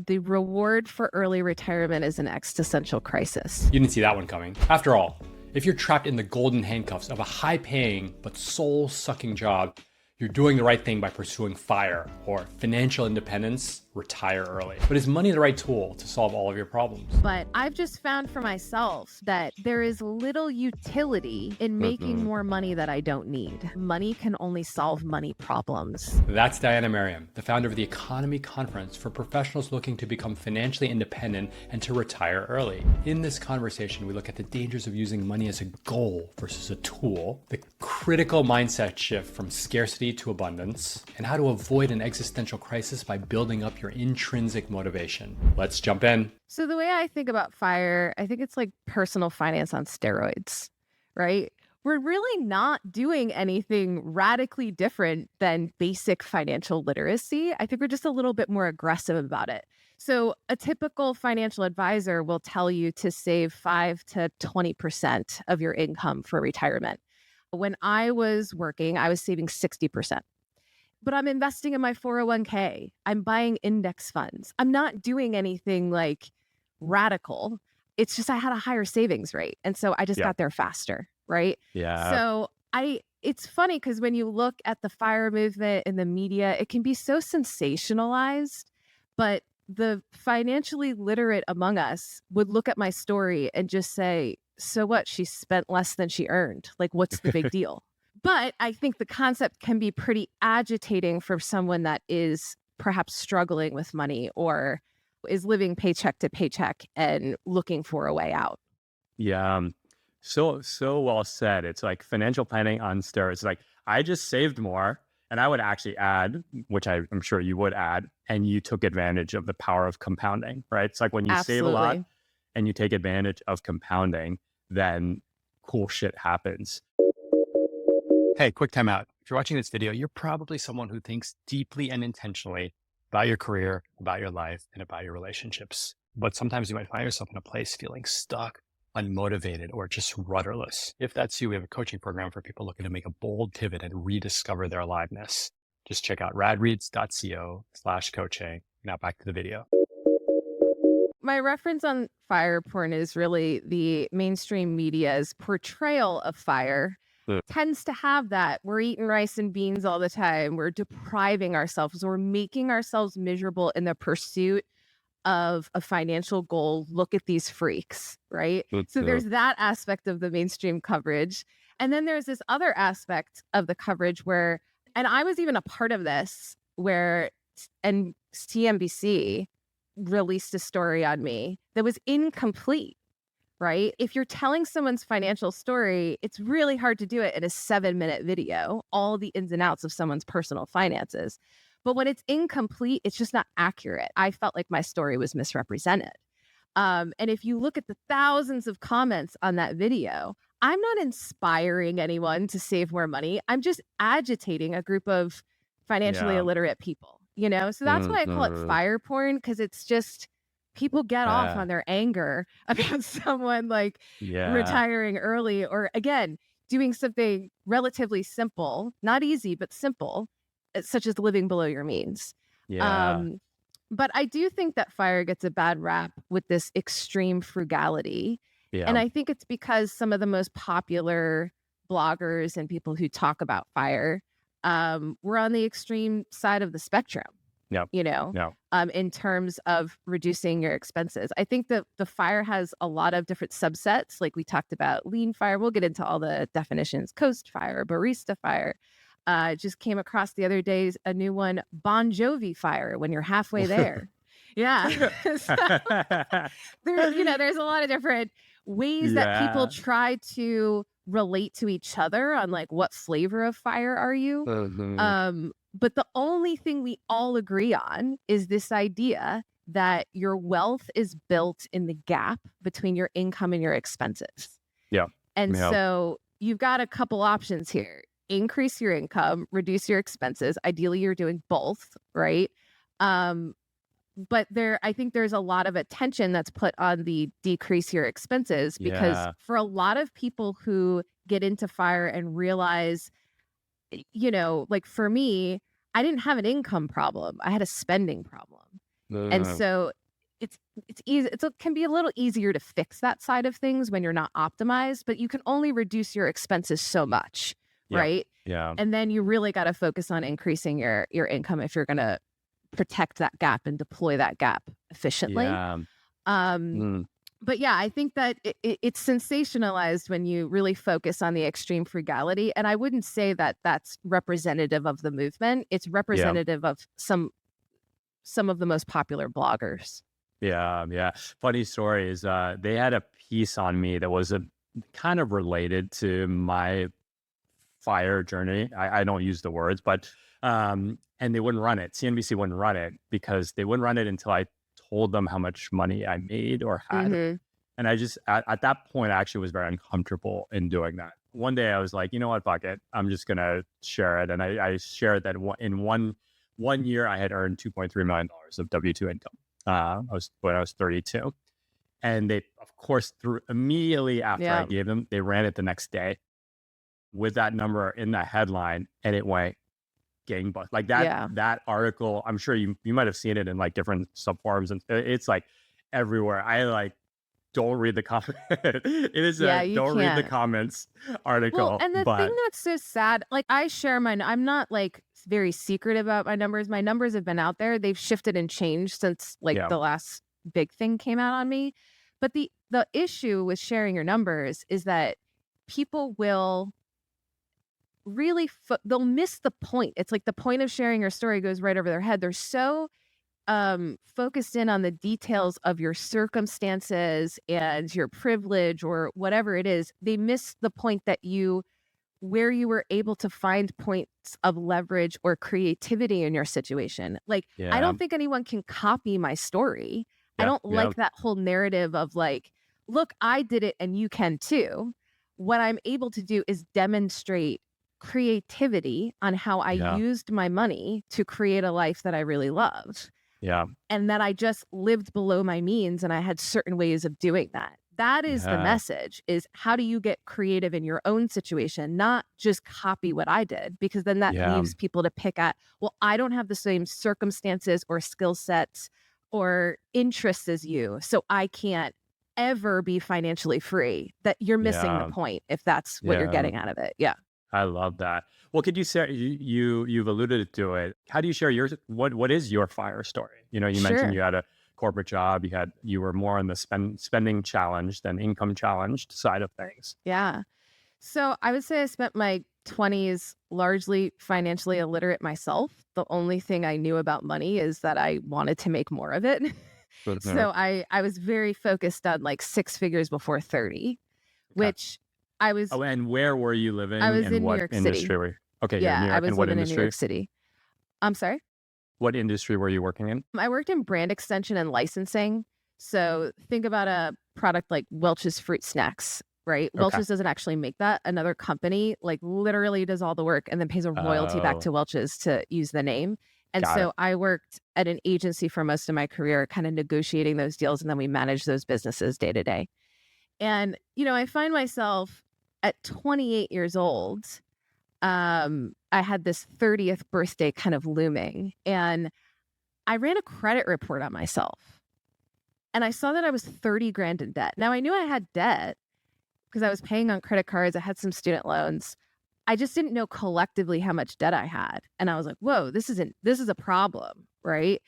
the reward for early retirement is an existential crisis. You didn't see that one coming. After all, if you're trapped in the golden handcuffs of a high-paying but soul-sucking job, you're doing the right thing by pursuing FIRE, or financial independence, retire early. But is money the right tool to solve all of your problems? But I've just found for myself that there is little utility in making more money that I don't need. Money can only solve money problems. That's Diana Merriam, the founder of the Economy Conference for professionals looking to become financially independent and to retire early. In this conversation, we look at the dangers of using money as a goal versus a tool, the critical mindset shift from scarcity to abundance, and how to avoid an existential crisis by building up your intrinsic motivation. Let's jump in. So the way I think about FIRE, I think it's like personal finance on steroids, right? We're really not doing anything radically different than basic financial literacy. I think we're just a little bit more aggressive about it. So a typical financial advisor will tell you to save 5 to 20% of your income for retirement. When I was working, I was saving 60%. But I'm investing in my 401k. I'm buying index funds. I'm not doing anything like radical. It's just I had a higher savings rate. And so I just got there faster, right? Yeah. So it's funny because when you look at the FIRE movement in the media, it can be so sensationalized, but the financially literate among us would look at my story and just say, so what? She spent less than she earned. Like, what's the big deal? But I think the concept can be pretty agitating for someone that is perhaps struggling with money or is living paycheck to paycheck and looking for a way out. Yeah. So well said. It's like financial planning on steroids. It's like, I just saved more. And I would actually add, which I'm sure you would add, and you took advantage of the power of compounding, right? It's like when you save a lot and you take advantage of compounding, then cool shit happens. Hey, quick time out. If you're watching this video, you're probably someone who thinks deeply and intentionally about your career, about your life, and about your relationships. But sometimes you might find yourself in a place feeling stuck, unmotivated, or just rudderless. If that's you, we have a coaching program for people looking to make a bold pivot and rediscover their aliveness. Just check out radreads.co/coaching. Now back to the video. My reference on FIRE porn is really the mainstream media's portrayal of FIRE. Tends to have that. We're eating rice and beans all the time. We're depriving ourselves. We're making ourselves miserable in the pursuit of a financial goal. Look at these freaks, right? So there's that aspect of the mainstream coverage. And then there's this other aspect of the coverage where, and I was even a part of this, where CNBC released a story on me that was incomplete. Right? If you're telling someone's financial story, it's really hard to do it in a 7-minute video, all the ins and outs of someone's personal finances. But when it's incomplete, it's just not accurate. I felt like my story was misrepresented. And if you look at the thousands of comments on that video, I'm not inspiring anyone to save more money. I'm just agitating a group of financially illiterate people, you know? So that's why I call it FIRE porn, because it's just... people get off on their anger about someone like retiring early, or again, doing something relatively simple, not easy, but simple, such as living below your means. But I do think that FIRE gets a bad rap with this extreme frugality. And I think it's because some of the most popular bloggers and people who talk about FIRE were on the extreme side of the spectrum. In terms of reducing your expenses. I think that the FIRE has a lot of different subsets. Like we talked about lean FIRE. We'll get into all the definitions. Coast FIRE, barista FIRE. Just came across the other day a new one, Bon Jovi FIRE, when you're halfway there. There's a lot of different ways that people try to relate to each other on like, what flavor of FIRE are you? But the only thing we all agree on is this idea that your wealth is built in the gap between your income and your expenses. So you've got a couple options here. Increase your income, reduce your expenses. Ideally, you're doing both, right? But I think there's a lot of attention that's put on the decrease your expenses, because for a lot of people who get into FIRE and realize, like for me, I didn't have an income problem. I had a spending problem. And Uh, so it's easy. It can be a little easier to fix that side of things when you're not optimized, but you can only reduce your expenses so much, yeah. right? Yeah. And then you really got to focus on increasing your income if you're going to protect that gap and deploy that gap efficiently. Yeah. Um, Mm, but yeah, I think that it's sensationalized when you really focus on the extreme frugality. And I wouldn't say that that's representative of the movement. It's yeah. representative of some of the most popular bloggers. Yeah. Yeah. Funny story is they had a piece on me that was a kind of related to my fire journey. I don't use the words, but and they wouldn't run it. CNBC wouldn't run it because they wouldn't run it until I told them how much money I made or had. Hmm. And I just at that point I actually was very uncomfortable in doing that. One day I was like, you know what, fuck it. I'm just gonna share it. And I shared that in one year I had earned $2.3 million of W-2 income. When I was 32. And they of course threw immediately after I Yeah. gave them, they ran it the next day with that number in that headline, and it went gangbusters. Like Yeah. that article, I'm sure you might have seen it in like different subforums, and it's like everywhere. I like don't read the comment. It is Yeah, a you don't read the can't. comments Well, article, and the thing but that's so sad, like I share I'm not like very secret about my numbers. My numbers have been out there. They've shifted and changed since like yeah, the last big thing came out on me. But the issue with sharing your numbers is that people will really they'll miss the point. It's like the point of sharing your story goes right over their head. They're so focused in on the details of your circumstances and your privilege or whatever it is. They miss the point that where you were able to find points of leverage or creativity in your situation. Like, I yeah, don't think anyone can copy my story. I yeah, don't yeah, like that whole narrative of like, look, I did it and you can too. What I'm able to do is demonstrate creativity on how I yeah, used my money to create a life that I really loved yeah, and that I just lived below my means and I had certain ways of doing that. That is the yeah, message is how do you get creative in your own situation, not just copy what I did, because then that yeah, leaves people to pick at, well, I don't have the same circumstances or skill sets or interests as you, so I can't ever be financially free. That you're missing the yeah, point if that's what you're yeah. getting out of it. Yeah. I love that. Well, could you say you've alluded to it? How do you share yours? What is your fire story? You know, you mentioned Sure. you had a corporate job. You were more on the spending challenge than income challenged side of things. Yeah. So I would say I spent my 20s largely financially illiterate myself. The only thing I knew about money is that I wanted to make more of it. Mhm. So I was very focused on like six figures before 30, Okay. which I was Oh, and where were you I living, was and in New what York City. industry were you? Okay, you're in Yeah, New I York. And was what living in New York industry? City. I'm sorry. What industry were you working in? I worked in brand extension and licensing. So think about a product like Welch's Fruit Snacks, right? Okay. Welch's doesn't actually make that. Another company like literally does all the work and then pays a royalty back Oh, to Welch's to use the name. And got it. so I worked at an agency for most of my career, kind of negotiating those deals, and then we managed those businesses day to day. And, I find myself at 28 years old, I had this 30th birthday kind of looming. And I ran a credit report on myself and I saw that I was 30 grand in debt. Now I knew I had debt because I was paying on credit cards. I had some student loans. I just didn't know collectively how much debt I had. And I was like, whoa, this is a problem, right?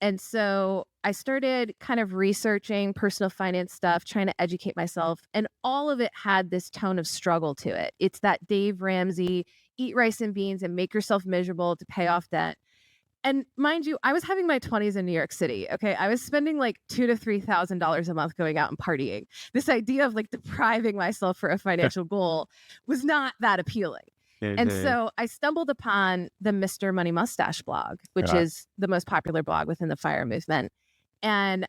And so I started kind of researching personal finance stuff, trying to educate myself. And all of it had this tone of struggle to it. It's that Dave Ramsey, eat rice and beans and make yourself miserable to pay off debt. And mind you, I was having my 20s in New York City. Okay. I was spending like $2,000 to $3,000 a month going out and partying. This idea of like depriving myself for a financial goal was not that appealing. And Mhm. so I stumbled upon the Mr. Money Mustache blog, which Yeah. is the most popular blog within the FIRE movement. And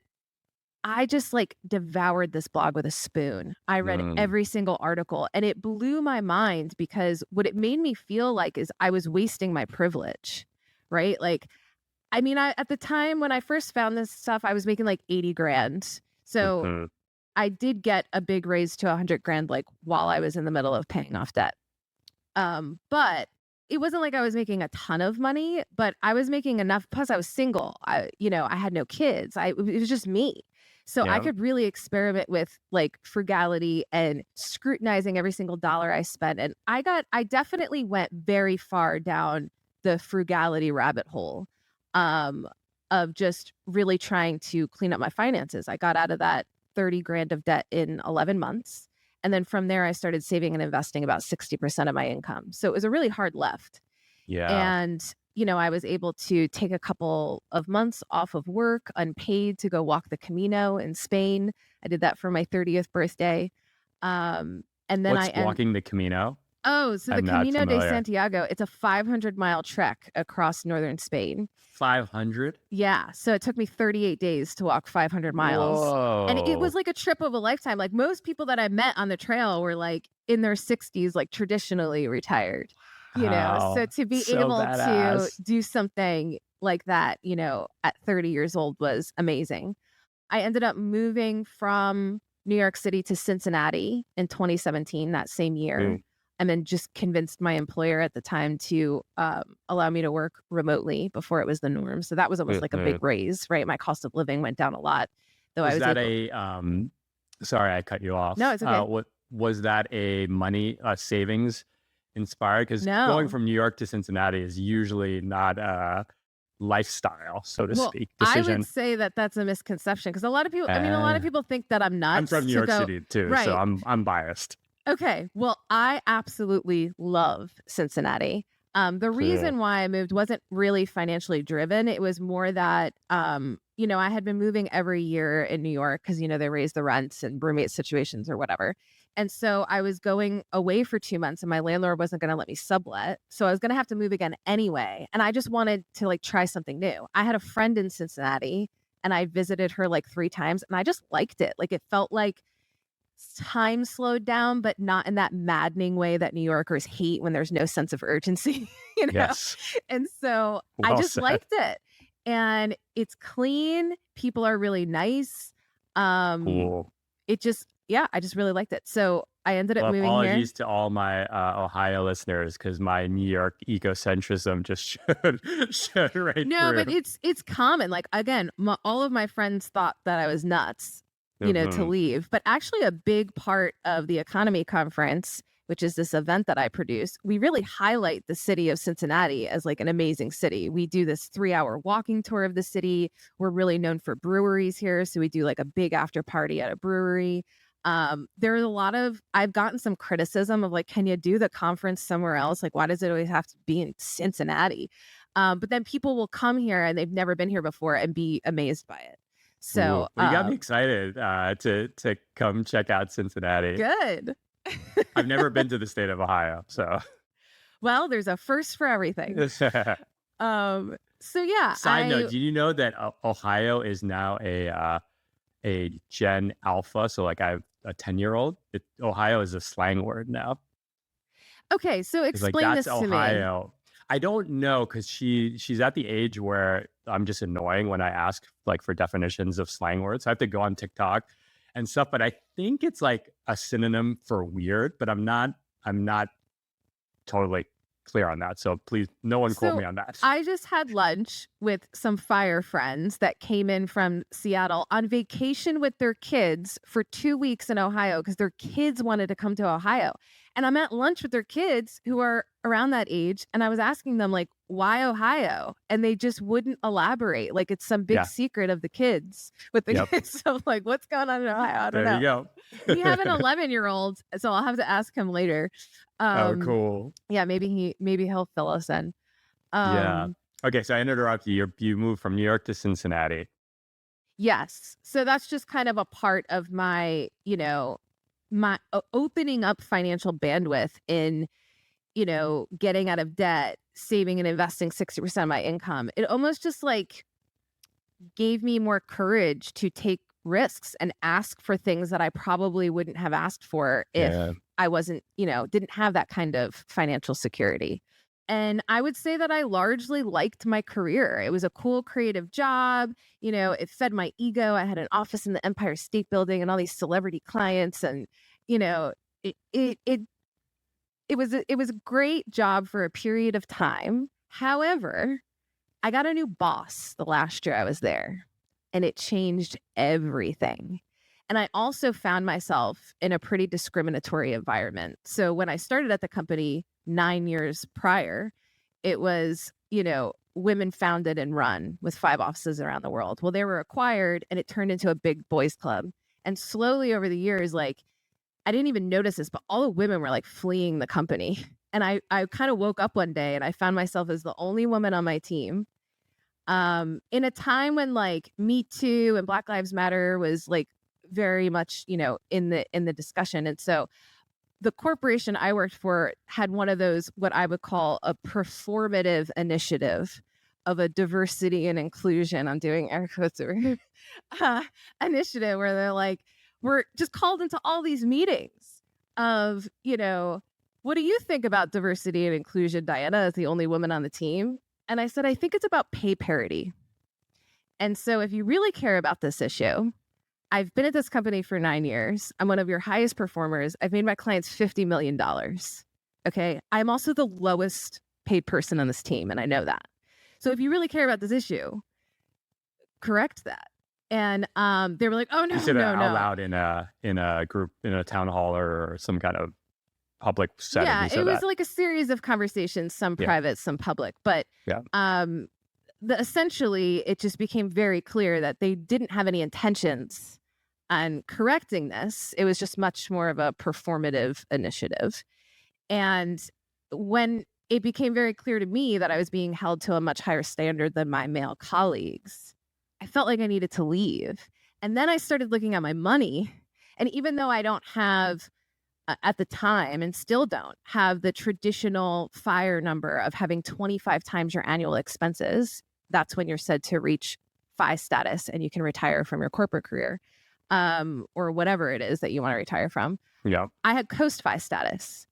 I just like devoured this blog with a spoon. I read Mm, every single article and it blew my mind because what it made me feel like is I was wasting my privilege, right? Like, I mean, at the time when I first found this stuff, I was making like 80 grand. So mhm. I did get a big raise to 100 grand, like while I was in the middle of paying off debt. But it wasn't like I was making a ton of money, but I was making enough. Plus I was single. I had no kids. It was just me. So I Yeah. could really experiment with like frugality and scrutinizing every single dollar I spent. And I definitely went very far down the frugality rabbit hole, of just really trying to clean up my finances. I got out of that 30 grand of debt in 11 months. And then from there, I started saving and investing about 60% of my income. So it was a really hard left. Yeah. And, I was able to take a couple of months off of work, unpaid, to go walk the Camino in Spain. I did that for my 30th birthday. And then What's walking the Camino? so the I'm not Camino de familiar. Santiago, it's a 500-mile trek across northern Spain. 500? Yeah. So it took me 38 days to walk 500 miles. And it was Whoa. like a trip of a lifetime. Like most people that I met on the trail were like in their 60s, like traditionally retired, Wow. So to be So able badass. to do something like that, at 30 years old was amazing. I ended up moving from New York City to Cincinnati in 2017, that same year. Mm. And then just convinced my employer at the time to allow me to work remotely before it was the norm. So that was almost like a big raise, right? My cost of living went down a lot. Though Was I was that able... sorry, I cut you off. No, it's okay. What was that a money savings inspired? Because going No. from New York to Cincinnati is usually not a lifestyle, so to Well, speak, I decision. would say that that's a misconception because a lot of people think that I'm nuts. I'm from New to York go... City too, Right. so I'm biased. Okay. Well, I absolutely love Cincinnati. The reason why I moved wasn't really financially driven. It was more that, I had been moving every year in New York because, they raise the rents and roommate situations or whatever. And so I was going away for 2 months and my landlord wasn't going to let me sublet. So I was going to have to move again anyway. And I just wanted to like try something new. I had a friend in Cincinnati and I visited her like 3 times and I just liked it. Like it felt like time slowed down, but not in that maddening way that New Yorkers hate when there's no sense of urgency, Yes. And so I Well just said. liked it. And it's clean. People are really nice. Cool. I just really liked it. So I ended up Well, moving here. apologies to all my Ohio listeners because my New York ecocentrism just showed right No, through. but it's common. Like again, all of my friends thought that I was nuts, to Mhm. leave. But actually a big part of the economy conference, which is this event that I produce, we really highlight the city of Cincinnati as like an amazing city. We do this 3-hour walking tour of the city. We're really known for breweries here. So we do like a big after party at a brewery. There's a lot of, I've gotten some criticism of like, can you do the conference somewhere else? Like, why does it always have to be in Cincinnati? But then people will come here and they've never been here before and be amazed by it. So Well, you got me excited to come check out Cincinnati. good. I've never been to the state of Ohio, so. Well, there's a first for everything. So yeah. Side note: do you know that Ohio is now a Gen Alpha? So like I have a 10-year-old. Ohio is a slang word now. Okay, so It's like explain that's this to Ohio. I don't know because she's at the age where I'm just annoying when I ask like for definitions of slang words. I have to go on TikTok and stuff, but I think it's like a synonym for weird, but I'm not totally clear on that. So please, no one quote me on that. I just had lunch with some fire friends that came in from Seattle on vacation with their kids for 2 weeks in Ohio because their kids wanted to come to Ohio. And I'm at lunch with their kids who are around that age. And I was asking them, like, why Ohio? And they just wouldn't elaborate. Like, it's some big secret of the kids with the kids. So, like, what's going on in Ohio? I don't know. There you go. We have an 11-year-old, so I'll have to ask him later. Oh, cool. Yeah, maybe he'll fill us in. Yeah. Okay, so I interrupted you. You moved from New York to Cincinnati. Yes. So that's just kind of a part of my, my opening up financial bandwidth in, getting out of debt, saving and investing 60% of my income. It almost just like gave me more courage to take risks and ask for things that I probably wouldn't have asked for if I wasn't, didn't have that kind of financial security. And I would say that I largely liked my career. It was a cool creative job. It fed my ego. I had an office in the Empire State Building and all these celebrity clients. And, it it was a great job for a period of time. However, I got a new boss the last year I was there, and it changed everything. And I also found myself in a pretty discriminatory environment. So when I started at the company 9 years prior, it was, women founded and run with 5 offices around the world. Well, they were acquired and it turned into a big boys club. And slowly over the years, like, I didn't even notice this, but all the women were like fleeing the company. And I kind of woke up one day and I found myself as the only woman on my team. In a time when like Me Too and Black Lives Matter was like very much, in the discussion. And so the corporation I worked for had one of those, what I would call a performative initiative of a diversity and inclusion, I'm doing air quotes over initiative, where they're like, we're just called into all these meetings of, what do you think about diversity and inclusion, Diana, as the only woman on the team? And I said, I think it's about pay parity. And so if you really care about this issue, I've been at this company for 9 years. I'm one of your highest performers. I've made my clients $50 million. Okay. I'm also the lowest paid person on this team, and I know that. So if you really care about this issue, correct that. And they were like, oh, no, You said no, that no. out loud in a group, in a town hall or some kind of public setting. Yeah, it was like a series of conversations, some private, some public. But essentially, it just became very clear that they didn't have any intentions on correcting this. It was just much more of a performative initiative. And when it became very clear to me that I was being held to a much higher standard than my male colleagues, I felt like I needed to leave. And then I started looking at my money. And even though I don't have, at the time, and still don't have the traditional FIRE number of having 25 times your annual expenses, that's when you're said to reach FI status and you can retire from your corporate career, or whatever it is that you want to retire from. Yeah. I had post FI status.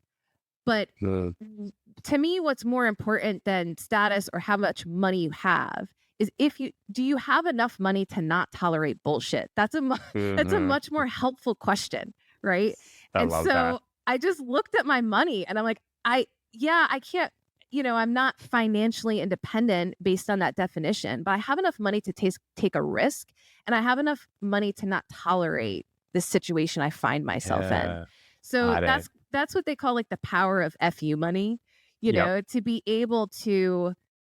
But to me, what's more important than status or how much money you have is do you have enough money to not tolerate bullshit? That's a much more helpful question, right? I love that. I just looked at my money and I'm like, I can't, I'm not financially independent based on that definition, but I have enough money to take a risk, and I have enough money to not tolerate this situation I find myself in. So that's what they call like the power of FU money, to be able to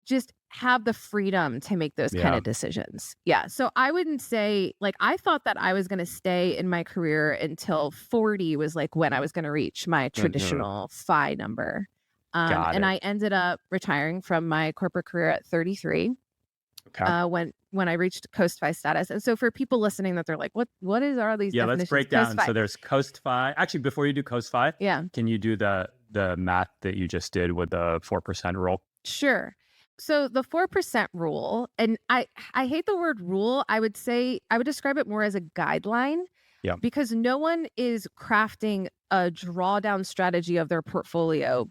just have the freedom to make those kind of decisions. Yeah. So I wouldn't say, like, I thought that I was going to stay in my career until 40 was like when I was going to reach my traditional FI number. And I ended up retiring from my corporate career at 33. Okay. When I reached Coast FI status. And so for people listening that they're like, what are these definitions? Let's break down. So there's Coast FI. Actually, before you do Coast FI, can you do the math that you just did with the 4% rule? Sure. So the 4% rule, and I hate the word rule. I would describe it more as a guideline. Yeah. Because no one is crafting a drawdown strategy of their portfolio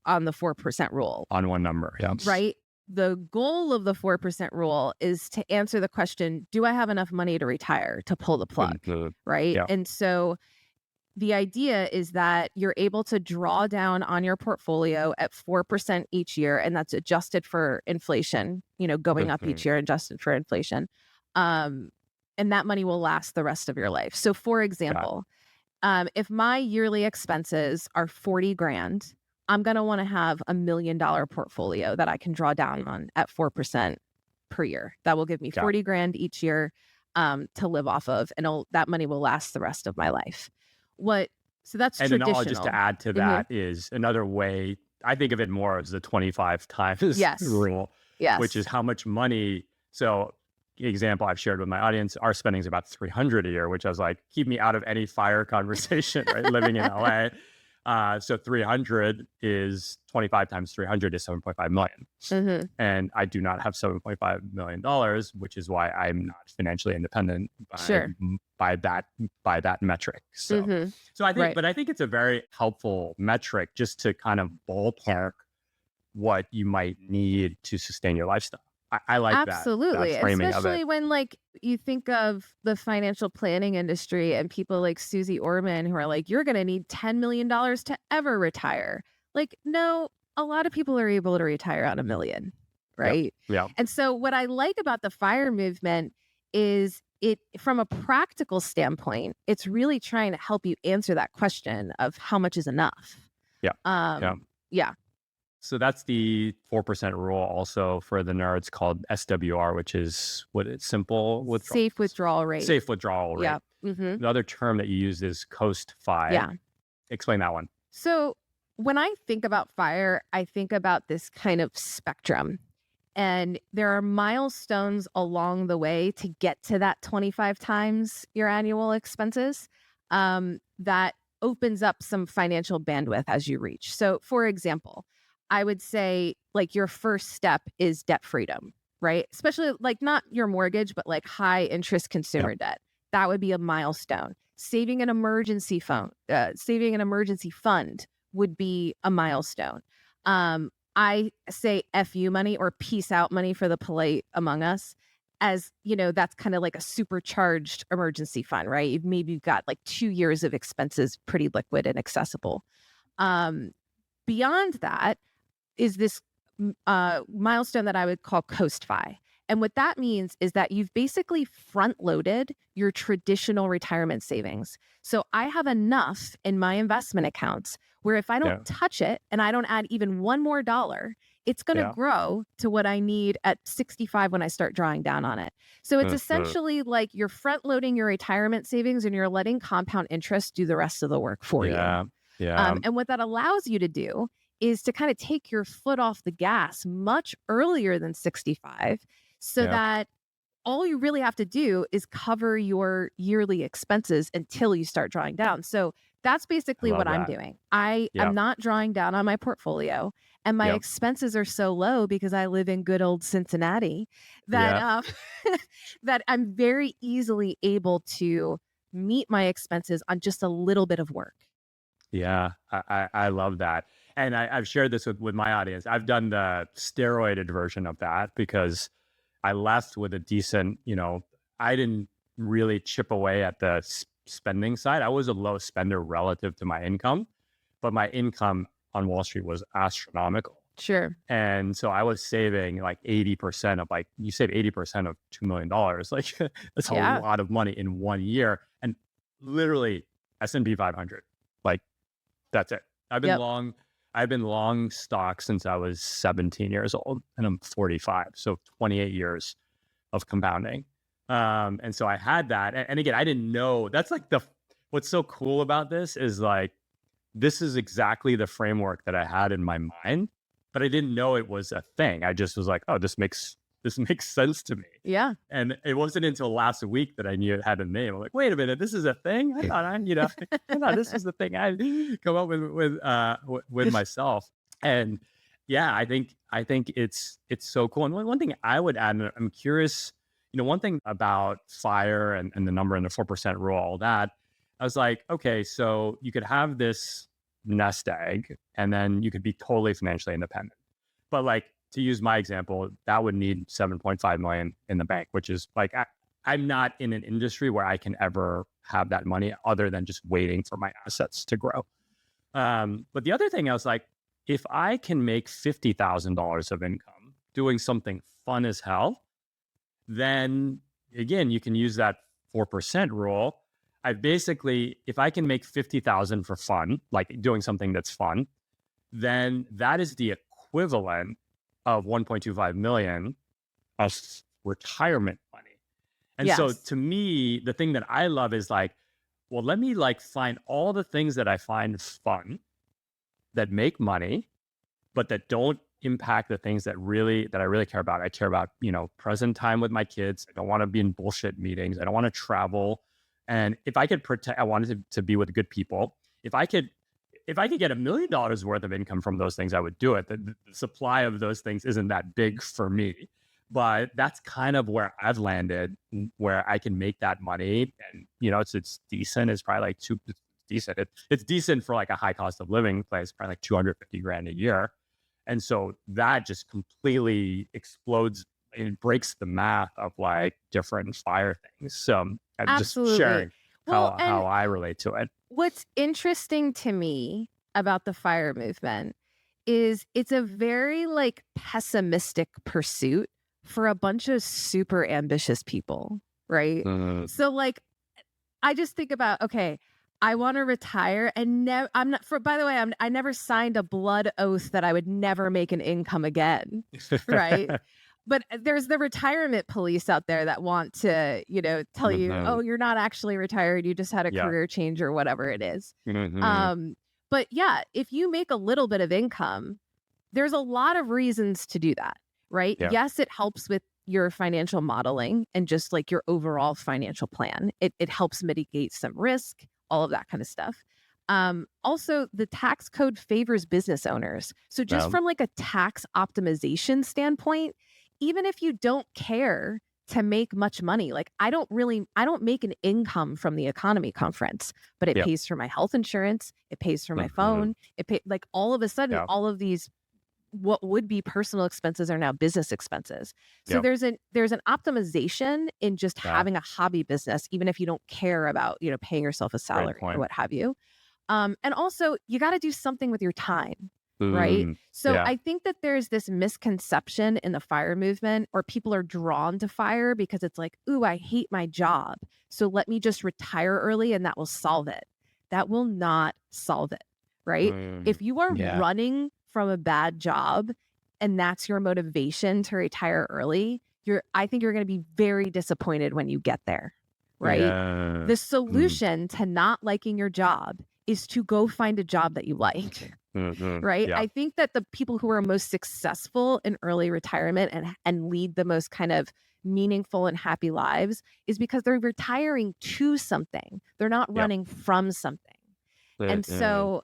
on the 4% rule. On one number. Yeah. Right? The goal of the 4% rule is to answer the question, do I have enough money to retire, to pull the plug? Right? Yeah. And so the idea is that you're able to draw down on your portfolio at 4% each year, and that's adjusted for inflation, going up each year, adjusted for inflation. And that money will last the rest of your life. So for example, if my yearly expenses are 40 grand, I'm going to want to have $1 million portfolio that I can draw down on at 4% per year. That will give me 40 grand each year to live off of, and that money will last the rest of my life. So that's traditional. And then just to add to that is another way, I think of it more as the 25 times rule, which is how much money. So example I've shared with my audience, our spending is about 300 a year, which I was like, keep me out of any FIRE conversation, right? Living in LA. So 300 is 25 times 300 is 7.5 million. Mm-hmm. And I do not have $7.5 million, which is why I'm not financially independent by that metric. So, so I think, but I think it's a very helpful metric just to kind of ballpark what you might need to sustain your lifestyle. I like Absolutely. that framing of Especially it. when like you think of the financial planning industry and people like Susie Orman who are like, you're going to need $10 million to ever retire. Like, no, a lot of people are able to retire on $1 million, Yep. right? Yeah. And so what I like about the FIRE movement is it, from a practical standpoint, it's really trying to help you answer that question of how much is enough. Yeah. Yeah. Yeah. So that's the 4% rule also for the nerds called SWR, which is what it's simple withdrawal. Safe withdrawal rate. Safe withdrawal rate. Yeah. Mm-hmm. The other term that you use is COST-FI. Yeah. Explain that one. So when I think about FIRE, I think about this kind of spectrum. And there are milestones along the way to get to that 25 times your annual expenses that opens up some financial bandwidth as you reach. So for example, I would say like your first step is debt freedom, right? Especially like not your mortgage, but like high interest consumer debt. That would be a milestone. Saving an emergency fund would be a milestone. I say FU money or peace out money for the polite among us, as you know, that's kind of like a supercharged emergency fund, right? You've got like 2 years of expenses pretty liquid and accessible. Beyond that is this milestone that I would call COST-FI. And what that means is that you've basically front loaded your traditional retirement savings. So I have enough in my investment accounts where if I don't touch it and I don't add even one more dollar, it's going to grow to what I need at 65 when I start drawing down on it. So it's essentially like you're front loading your retirement savings and you're letting compound interest do the rest of the work for you. And what that allows you to do is to kind of take your foot off the gas much earlier than 65 so that all you really have to do is cover your yearly expenses until you start drawing down. So that's basically what I'm doing. I am not drawing down on my portfolio, and my expenses are so low because I live in good old Cincinnati that that I'm very easily able to meet my expenses on just a little bit of work. Yeah, I love that. And I've shared this with my audience. I've done the steroided version of that because I left with a decent, I didn't really chip away at the spending side. I was a low spender relative to my income, but my income on Wall Street was astronomical. Sure. And so I was saving like 80% of you save 80% of $2 million. Like that's a lot of money in 1 year. And literally S&P 500, like that's it. I've been long stock since I was 17 years old and I'm 45. So 28 years of compounding. And so I had that. And again, I didn't know that's like what's so cool about this is like, this is exactly the framework that I had in my mind, but I didn't know it was a thing. I just was like, oh, this makes sense to me. Yeah. And it wasn't until last week that I knew it had a name. I'm like, wait a minute, this is a thing? I thought I thought this was the thing I'd come up with myself. And yeah, I think it's so cool. And one thing I would add, and I'm curious, one thing about FIRE and the number and the 4% rule, all that, I was like, okay, so you could have this nest egg and then you could be totally financially independent. But like, to use my example, that would need 7.5 million in the bank, which is like, I'm not in an industry where I can ever have that money other than just waiting for my assets to grow. But the other thing I was like, if I can make $50,000 of income doing something fun as hell, then again, you can use that 4% rule. If I can make 50,000 for fun, like doing something that's fun, then that is the equivalent of 1.25 million of retirement money. And so to me, the thing that I love is like, well, let me like find all the things that I find fun that make money, but that don't impact the things that I really care about. I care about, present time with my kids. I don't want to be in bullshit meetings. I don't want to travel. And if I could I wanted to be with good people. If I could get $1 million worth of income from those things, I would do it. The supply of those things isn't that big for me, but that's kind of where I've landed, where I can make that money. And, it's decent. It's probably like decent. It's decent for like a high cost of living place, probably like 250 grand a year. And so that just completely explodes it breaks the math of like different fire things. So I'm just Absolutely. sharing Well, and how I relate to it. what's interesting to me about the fire movement is it's a very like pessimistic pursuit for a bunch of super ambitious people, right? Mhm. So like I just think about, okay, I want to retire and I'm not for by the way, I never signed a blood oath that I would never make an income again, right? But there's the retirement police out there that want to, tell you, oh, Mhm. you're not actually retired, you just had a Yeah. career change or whatever it is. Mhm. But yeah, if you make a little bit of income, there's a lot of reasons to do that, right? Yeah. Yes, it helps with your financial modeling and just like your overall financial plan. It helps mitigate some risk, all of that kind of stuff. Also, the tax code favors business owners. So just Yeah. from like a tax optimization standpoint, even if you don't care to make much money, like I don't make an income from the economy conference, but it Yeah. pays for my health insurance, it pays for my Mhm. phone, like all of a sudden, Yeah. all of these what would be personal expenses are now business expenses. So Yeah. there's an optimization in just Yeah. having a hobby business, even if you don't care about, paying yourself a Great salary or point. what have you. And also you got to do something with your time, right? Mm. So Yeah. I think that there's this misconception in the fire movement, or people are drawn to fire because it's like, ooh, I hate my job, so let me just retire early and that will solve it. That will not solve it, right? If you are Yeah. running from a bad job and that's your motivation to retire early, I think you're going to be very disappointed when you get there, right? Yeah. The solution to not liking your job is to go find a job that you like, Mhm. right? Yeah. I think that the people who are most successful in early retirement and lead the most kind of meaningful and happy lives is because they're retiring to something. They're not Yeah. running from something. And so,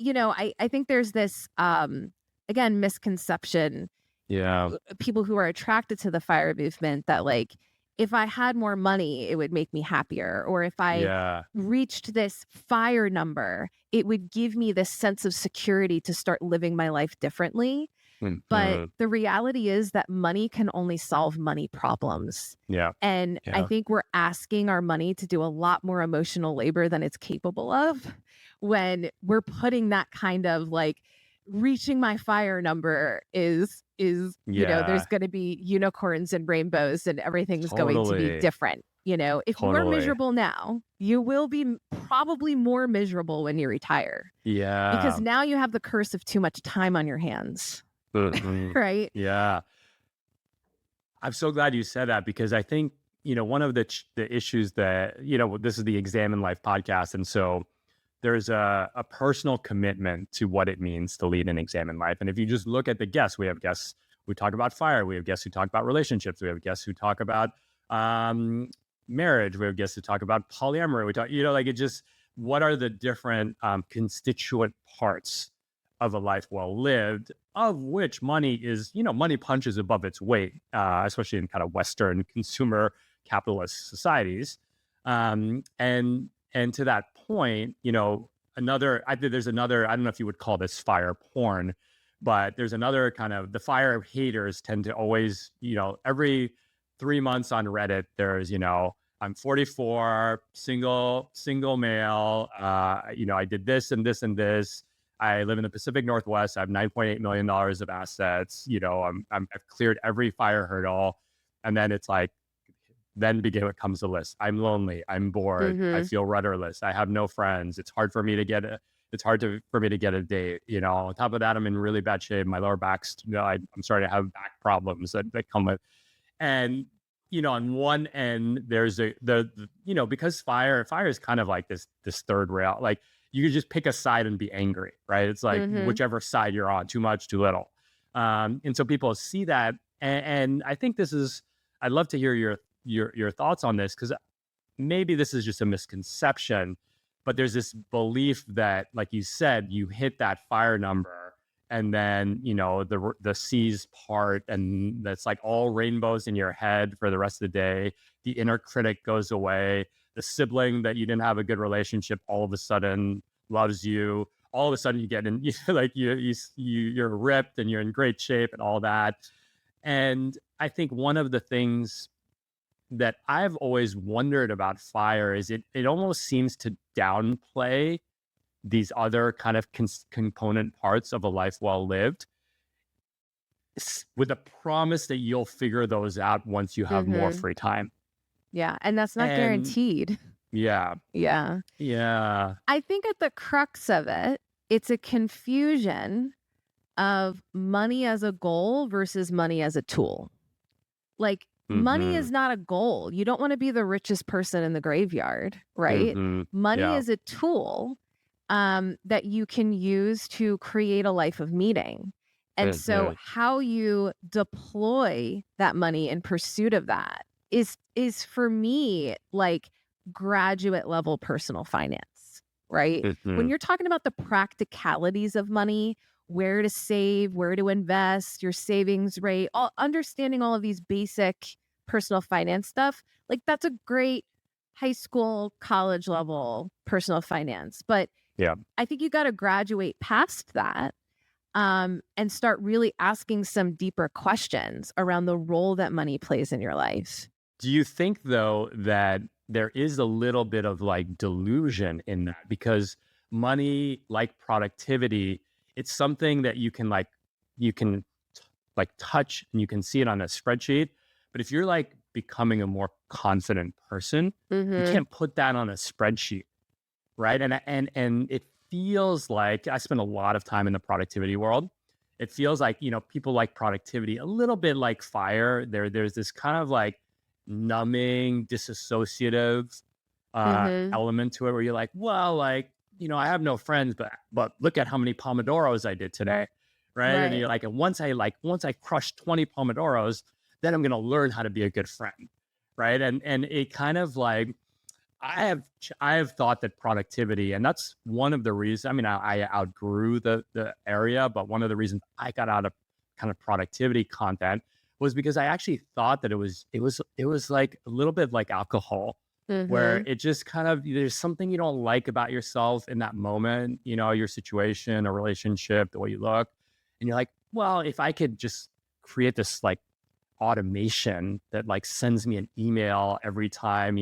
I think there's this again misconception, Yeah. people who are attracted to the fire movement, that like if I had more money it would make me happier, or if I Yeah. reached this fire number it would give me this sense of security to start living my life differently. But Mhm. the reality is that money can only solve money problems. Yeah. And I Yeah. think we're asking our money to do a lot more emotional labor than it's capable of when we're putting that kind of like reaching my fire number is Yeah. there's going to be unicorns and rainbows and everything's going to be Totally. different. If you are Totally. miserable now, you will be probably more miserable when you retire, because Yeah. now you have the curse of too much time on your hands, Mhm. right? Yeah. I'm so glad you said that, because I think, one of the issues that, this is the Examine Life podcast. And so there's a personal commitment to what it means to lead an examine life. And if you just look at the guests, we have guests who talk about fire, we have guests who talk about relationships, we have guests who talk about marriage, we have guests who talk about polyamory. We talk, like it just, what are the different constituent parts of a life well lived, of which money is, money punches above its weight, especially in kind of Western consumer capitalist societies. And to that point, I think there's another, I don't know if you would call this fire porn, but there's another kind of, the fire haters tend to always, every 3 months on Reddit, there's, I'm 44, single male, I did this and this and this. I live in the Pacific Northwest. I have $9.8 million of assets. I've cleared every fire hurdle. And then it's like, then comes the list. I'm lonely. I'm bored. I feel rudderless. I have no friends. It's hard for me to get a date. On top of that, I'm in really bad shape. My lower back's, I'm starting to have back problems that come with. And, on one end, there's because fire is kind of like this third rail. Like you could just pick a side and be angry, right? It's like whichever side you're on, too much, too little. And so people see that. And I think I'd love to hear your thoughts on this, because maybe this is just a misconception, but there's this belief that, like you said, you hit that fire number and then the seas part, and that's like all rainbows in your head for the rest of the day. The inner critic goes away. The sibling that you didn't have a good relationship all of a sudden loves you. All of a sudden you get in, like you're ripped and you're in great shape and all that. And I think one of the things that I've always wondered about FIRE is it almost seems to downplay these other kind of component parts of a life well lived, with the promise that you'll figure those out once you have more free time. Yeah. And that's not And guaranteed. yeah, Yeah. yeah. I think at the crux of it, it's a confusion of money as a goal versus money as a tool. Like, money is not a goal. You don't want to be the richest person in the graveyard, right? Money Yeah. is a tool that you can use to create a life of meaning. And so how you deploy that money in pursuit of that is for me like graduate level personal finance, right? When you're talking about the practicalities of money, where to save, where to invest, your savings rate, understanding all of these basic personal finance stuff, like that's a great high school, college level personal finance. But Yeah. I think you got to graduate past that and start really asking some deeper questions around the role that money plays in your life. Do you think, though, that there is a little bit of like delusion in that? Because money, like productivity, it's something that you can touch and you can see it on a spreadsheet. But if you're like becoming a more confident person, you can't put that on a spreadsheet, right? And it feels like I spend a lot of time in the productivity world. It feels like, people like productivity a little bit like FIRE. There's this kind of like numbing, disassociative element to it where you're like, well, like, I have no friends, but look at how many Pomodoros I did today. Right. And you're like, once I crush 20 Pomodoros, then I'm going to learn how to be a good friend. Right. And it kind of like, I have thought that productivity, and that's one of the reasons, I mean, I outgrew the area, but one of the reasons I got out of kind of productivity content was because I actually thought that it was like a little bit like alcohol, where it just kind of, there's something you don't like about yourself in that moment, your situation, a relationship, the way you look. And you're like, well, if I could just create this like automation that like sends me an email every time,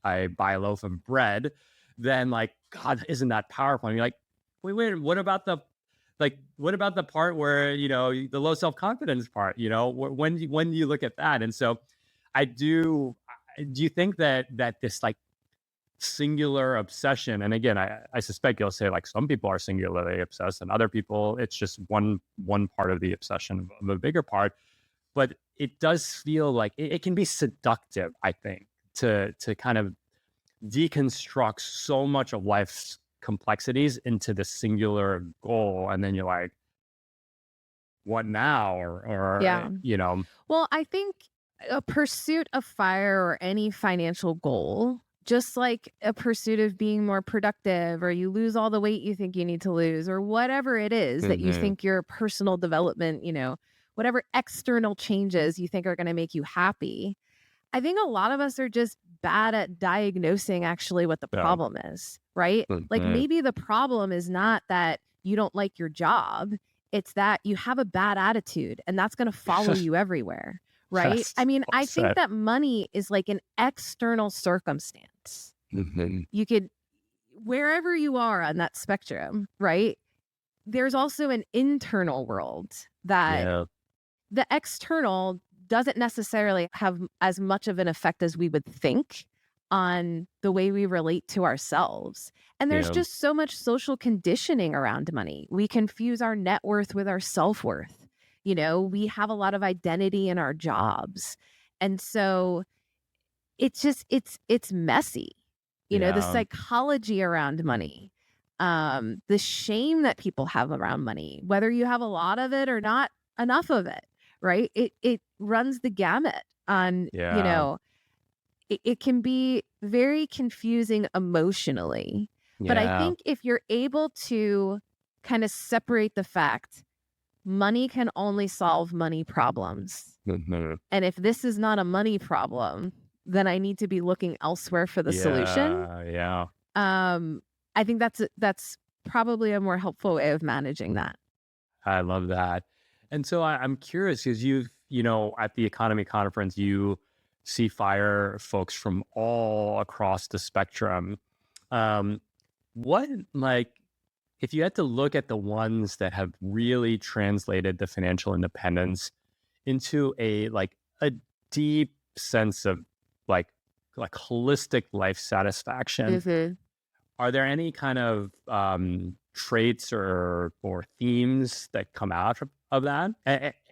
I buy a loaf of bread, then like, God, isn't that powerful? And you're like, wait, what about the part where, the low self-confidence part, when you look at that? And so do you think that this like singular obsession, and again, I suspect you'll say like some people are singularly obsessed and other people, it's just one part of the obsession of a bigger part, but it does feel like it can be seductive, I think, to kind of deconstruct so much of life's complexities into the singular goal. And then you're like, what now? Yeah. You know, Well, I think a pursuit of FIRE or any financial goal, just like a pursuit of being more productive, or you lose all the weight you think you need to lose, or whatever it is that you think your personal development, whatever external changes you think are going to make you happy. I think a lot of us are just bad at diagnosing actually what the problem is, right? Like maybe the problem is not that you don't like your job. It's that you have a bad attitude and that's going to follow you everywhere, right? Yes, I mean, well I think said. that money is like an external circumstance. You could, wherever you are on that spectrum, right? There's also an internal world that Yeah. the external doesn't necessarily have as much of an effect as we would think on the way we relate to ourselves. And there's Yeah. just so much social conditioning around money. We confuse our net worth with our self-worth. We have a lot of identity in our jobs. And so it's just, it's messy. The Yeah. psychology around money, the shame that people have around money, whether you have a lot of it or not enough of it, right? It runs the gamut on, Yeah. it can be very confusing emotionally. But I Yeah. think if you're able to kind of separate the fact, money can only solve money problems. And if this is not a money problem, then I need to be looking elsewhere for the solution. Yeah. I think that's probably a more helpful way of managing that. I love that. And so I'm curious because at the economy conference, you see FIRE folks from all across the spectrum. What, if you had to look at the ones that have really translated the financial independence into a deep sense of like holistic life satisfaction, are there any kind of traits or themes that come out of that?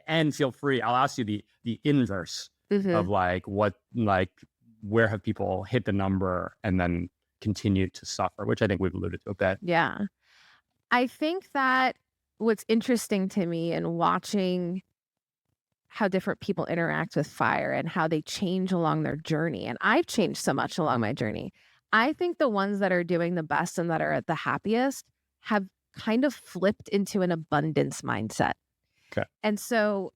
And feel free, I'll ask you the inverse of where have people hit the number and then continued to suffer, which I think we've alluded to a bit. Yeah. I think that what's interesting to me in watching how different people interact with FIRE and how they change along their journey, and I've changed so much along my journey, I think the ones that are doing the best and that are at the happiest have kind of flipped into an abundance mindset. Okay. And so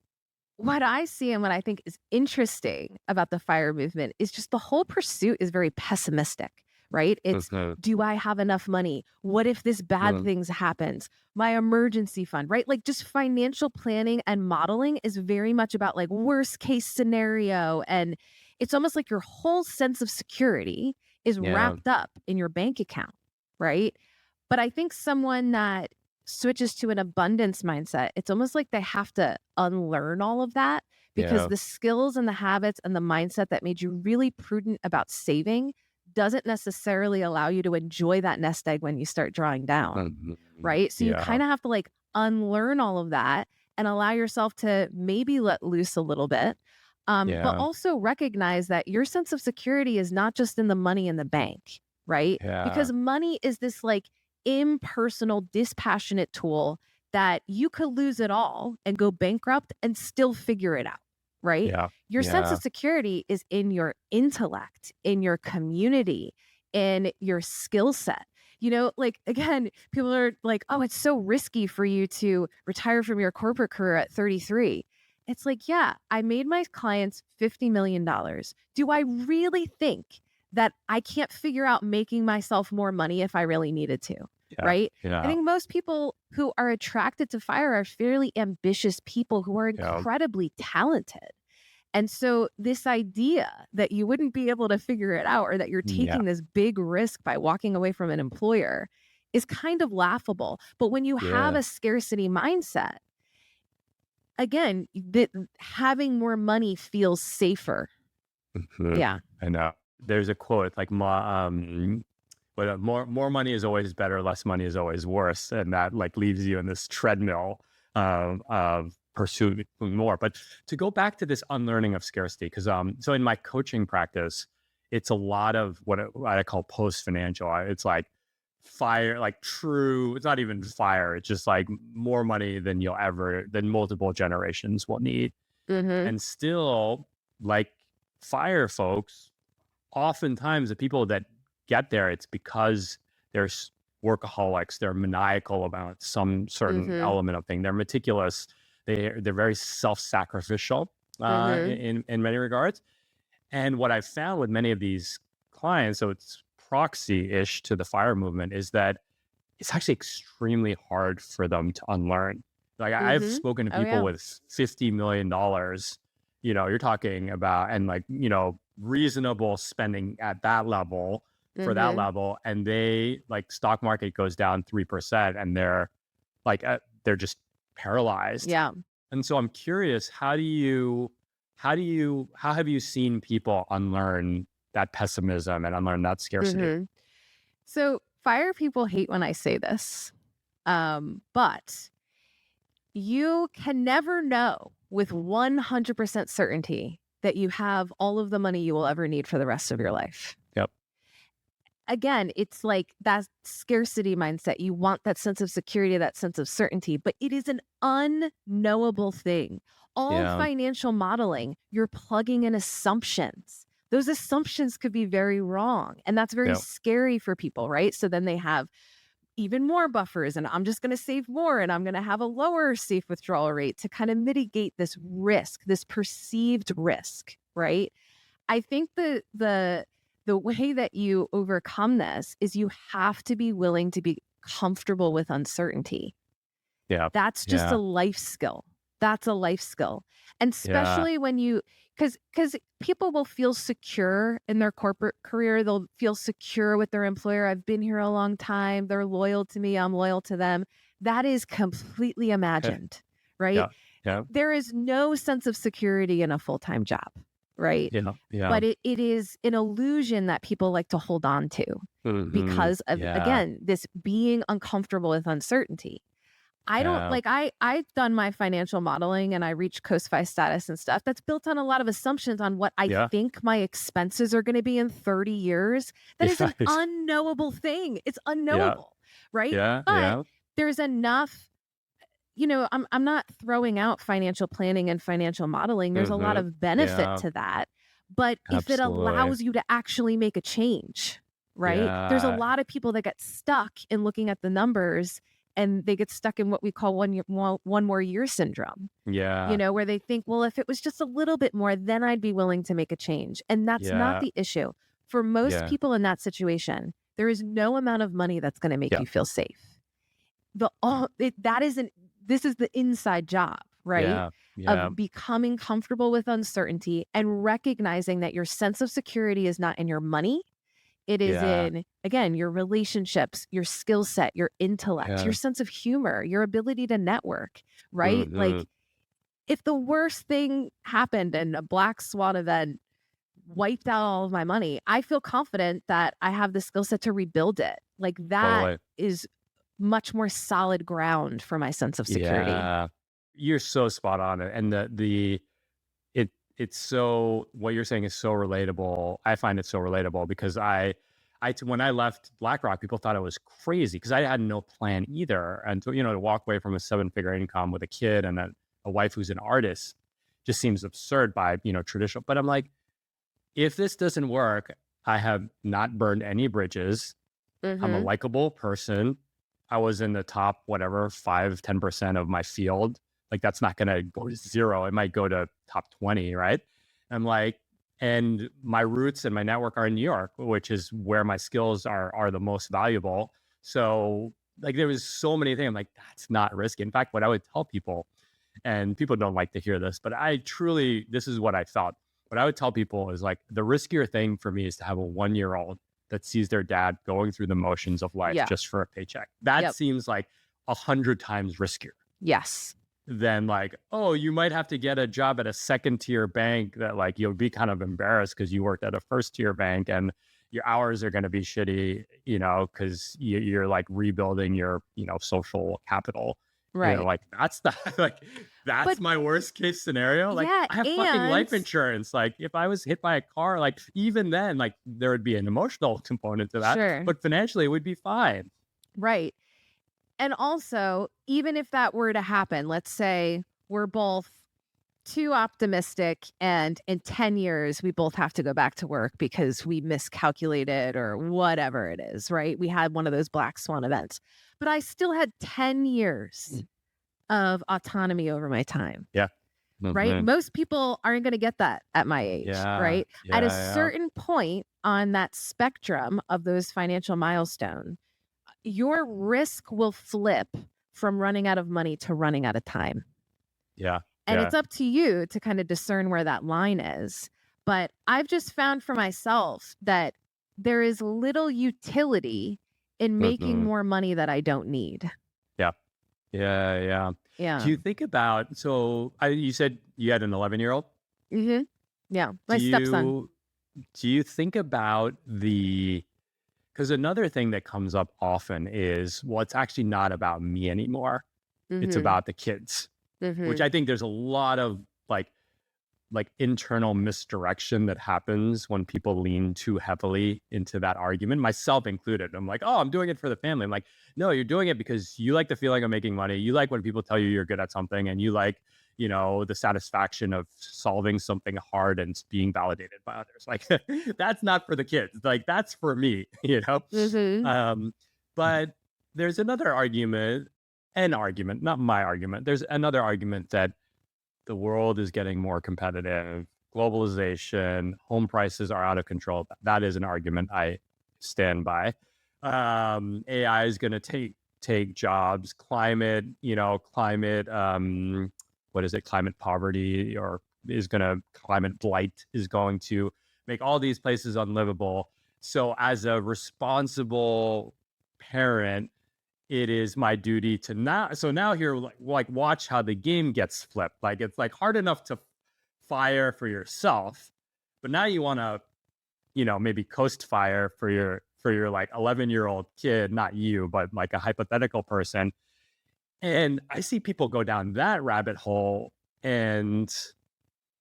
what I see and what I think is interesting about the FIRE movement is just the whole pursuit is very pessimistic, right? It's, do I have enough money? What if this bad things happens? My emergency fund, right? Like just financial planning and modeling is very much about like worst case scenario. And it's almost like your whole sense of security is wrapped up in your bank account, right? But I think someone that switches to an abundance mindset, it's almost like they have to unlearn all of that because the skills and the habits and the mindset that made you really prudent about saving doesn't necessarily allow you to enjoy that nest egg when you start drawing down, right? So you kind of have to like unlearn all of that and allow yourself to maybe let loose a little bit. But also recognize that your sense of security is not just in the money in the bank, right? Because money is this like impersonal, dispassionate tool that you could lose it all and go bankrupt and still figure it out, right? Your sense of security is in your intellect, in your community, in your skill set. Like, again, people are like, oh, it's so risky for you to retire from your corporate career at 33. It's like, yeah, I made my clients $50 million. Do I really think that I can't figure out making myself more money if I really needed to? Right? I think most people who are attracted to FIRE are fairly ambitious people who are incredibly talented. And so this idea that you wouldn't be able to figure it out or that you're taking this big risk by walking away from an employer is kind of laughable. But when you have a scarcity mindset, again, having more money feels safer. I know. There's a quote like, more money is always better, less money is always worse. And that like leaves you in this treadmill of pursuing more. But to go back to this unlearning of scarcity, because so in my coaching practice, it's a lot of what I call post-financial. It's like FIRE, like true, it's not even FIRE. It's just like more money than multiple generations will need. And still, like FIRE folks, oftentimes the people that get there, it's because they're workaholics, they're maniacal about some certain element of thing. They're meticulous. They're very self-sacrificial in many regards. And what I've found with many of these clients, so it's proxy-ish to the FIRE movement, is that it's actually extremely hard for them to unlearn. Like I've spoken to people with $50 million, you're talking about, and like, reasonable spending at that level for that level. And they like stock market goes down 3% and they're like, they're just paralyzed. And so I'm curious, how have you seen people unlearn that pessimism and unlearn that scarcity? So FIRE people hate when I say this, but you can never know with 100% certainty that you have all of the money you will ever need for the rest of your life. Again, it's like that scarcity mindset. You want that sense of security, that sense of certainty, but it is an unknowable thing. All financial modeling, you're plugging in assumptions. Those assumptions could be very wrong. And that's very scary for people, right? So then they have even more buffers and I'm just going to save more and I'm going to have a lower safe withdrawal rate to kind of mitigate this risk, this perceived risk, right? I think the way that you overcome this is you have to be willing to be comfortable with uncertainty. That's just a life skill. That's a life skill. And especially when you, because people will feel secure in their corporate career. They'll feel secure with their employer. I've been here a long time. They're loyal to me. I'm loyal to them. That is completely imagined, right? Yeah. Yeah. There is no sense of security in a full-time job, right? Yeah. Yeah. But it is an illusion that people like to hold on to because of, again, this being uncomfortable with uncertainty. I don't like, I've done my financial modeling and I reached COHORT status and stuff. That's built on a lot of assumptions on what I think my expenses are going to be in 30 years. That is an unknowable thing. It's unknowable, right? But there's enough, you know, I'm not throwing out financial planning and financial modeling. There's a lot of benefit to that. But if it allows you to actually make a change, right? There's a lot of people that get stuck in looking at the numbers and they get stuck in what we call one more year syndrome. Yeah. You know, where they think, well, if it was just a little bit more, then I'd be willing to make a change. And that's not the issue. For most people in that situation, there is no amount of money that's going to make you feel safe. This is the inside job, right? Of becoming comfortable with uncertainty and recognizing that your sense of security is not in your money. It is in, again, your relationships, your skill set, your intellect, your sense of humor, your ability to network, right? Like, if the worst thing happened and a black swan event wiped out all of my money, I feel confident that I have the skill set to rebuild it. Like, that is much more solid ground for my sense of security. Yeah. You're so spot on. And it's so, what you're saying is so relatable. I find it so relatable because when I left BlackRock, people thought I was crazy because I had no plan either. And to walk away from a 7-figure income with a kid and a wife who's an artist just seems absurd by, traditional. But I'm like, if this doesn't work, I have not burned any bridges. I'm a likable person. I was in the top, 5-10% of my field. Like, that's not going to go to 0. It might go to top 20, right? I'm like, and my roots and my network are in New York, which is where my skills are the most valuable. So, like, there was so many things. I'm like, that's not risky. In fact, what I would tell people, and people don't like to hear this, but this is what I felt. What I would tell people is, like, the riskier thing for me is to have a 1-year-old that sees their dad going through the motions of life just for a paycheck. That seems like 100 times riskier. Yes. Then, like, oh, you might have to get a job at a 2nd-tier bank that, like, you'll be kind of embarrassed because you worked at a 1st-tier bank and your hours are going to be shitty, because you're like rebuilding your, social capital. Right. Like, that's my worst case scenario. Like, I have fucking life insurance. Like, if I was hit by a car, like, even then, like, there would be an emotional component to that. Sure. But financially, it would be fine. Right. And also, even if that were to happen, let's say we're both too optimistic and in 10 years, we both have to go back to work because we miscalculated or whatever it is, right? We had one of those black swan events, but I still had 10 years of autonomy over my time. Yeah. Right? Most people aren't going to get that at my age, right? At a certain point on that spectrum of those financial milestones, your risk will flip from running out of money to running out of time. Yeah. And it's up to you to kind of discern where that line is. But I've just found for myself that there is little utility in making more money that I don't need. Yeah. Do you think about, you said you had an 11-year-old? Mm-hmm. Yeah. My stepson. Do you think about because another thing that comes up often is, well, it's actually not about me anymore. It's about the kids, which I think there's a lot of like internal misdirection that happens when people lean too heavily into that argument, myself included. I'm like, oh, I'm doing it for the family. I'm like, no, you're doing it because you like the feeling of making money. You like when people tell you you're good at something, and you like, the satisfaction of solving something hard and being validated by others. Like, that's not for the kids. Like, that's for me, But there's another argument, not my argument. There's another argument that the world is getting more competitive, globalization, home prices are out of control. That is an argument I stand by. AI is going to take jobs, climate what is it, climate poverty, or climate blight is going to make all these places unlivable. So as a responsible parent, it is my duty to now here, like watch how the game gets flipped. Like, it's like hard enough to fire for yourself, but now you want to, maybe coast fire for your like 11-year-old kid, not you, but like a hypothetical person. And I see people go down that rabbit hole, and